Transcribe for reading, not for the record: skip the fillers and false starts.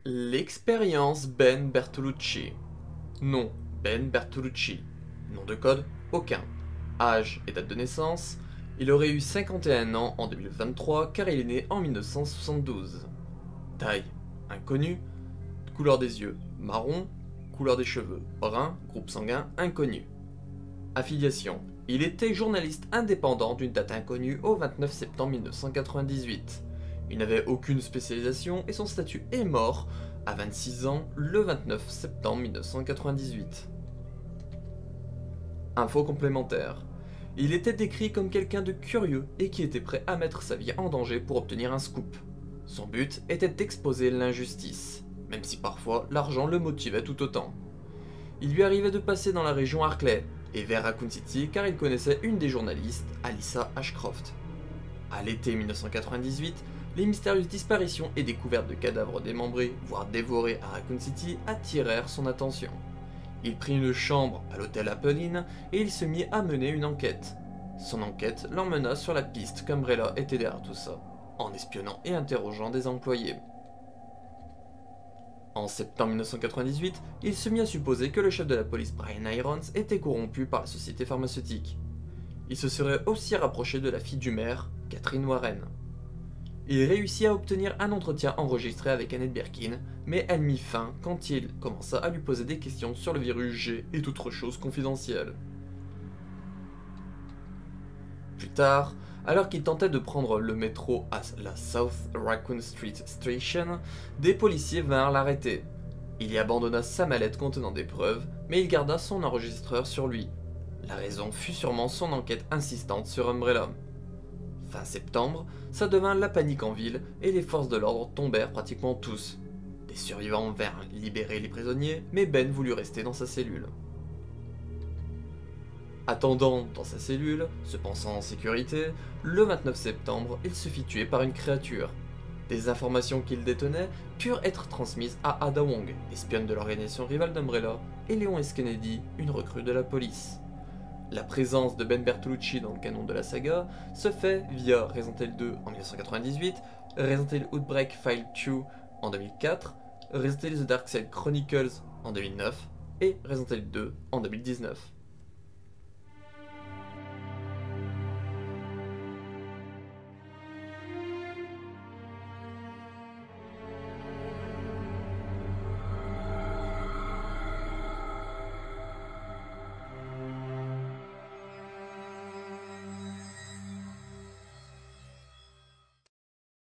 L'expérience Ben Bertolucci. Nom Ben Bertolucci. Nom de code aucun. Âge et date de naissance. Il aurait eu 51 ans en 2023 car il est né en 1972. Taille inconnu. Couleur des yeux marron. Couleur des cheveux brun. Groupe sanguin inconnu. Affiliation. Il était journaliste indépendant d'une date inconnue au 29 septembre 1998. Il n'avait aucune spécialisation et son statut est mort à 26 ans le 29 septembre 1998. Info complémentaire. Il était décrit comme quelqu'un de curieux et qui était prêt à mettre sa vie en danger pour obtenir un scoop. Son but était d'exposer l'injustice, même si parfois l'argent le motivait tout autant. Il lui arrivait de passer dans la région Harclay et vers Raccoon City car il connaissait une des journalistes, Alyssa Ashcroft. À l'été 1998, les mystérieuses disparitions et découvertes de cadavres démembrés, voire dévorés à Raccoon City, attirèrent son attention. Il prit une chambre à l'hôtel Apolline et il se mit à mener une enquête. Son enquête l'emmena sur la piste qu'Umbrella était derrière tout ça, en espionnant et interrogeant des employés. En septembre 1998, il se mit à supposer que le chef de la police Brian Irons était corrompu par la société pharmaceutique. Il se serait aussi rapproché de la fille du maire, Catherine Warren. Il réussit à obtenir un entretien enregistré avec Annette Birkin, mais elle mit fin quand il commença à lui poser des questions sur le virus G et d'autres choses confidentielles. Plus tard, alors qu'il tentait de prendre le métro à la South Raccoon Street Station, des policiers vinrent l'arrêter. Il y abandonna sa mallette contenant des preuves, mais il garda son enregistreur sur lui. La raison fut sûrement son enquête insistante sur Umbrella. Fin septembre, ça devint la panique en ville et les forces de l'ordre tombèrent pratiquement tous. Des survivants vinrent libérer les prisonniers, mais Ben voulut rester dans sa cellule. Attendant dans sa cellule, se pensant en sécurité, le 29 septembre, il se fit tuer par une créature. Des informations qu'il détenait purent être transmises à Ada Wong, espionne de l'organisation rivale d'Umbrella, et Léon S. Kennedy, une recrue de la police. La présence de Ben Bertolucci dans le canon de la saga se fait via Resident Evil 2 en 1998, Resident Evil Outbreak File 2 en 2004, Resident Evil The Dark Side Chronicles en 2009 et Resident Evil 2 en 2019.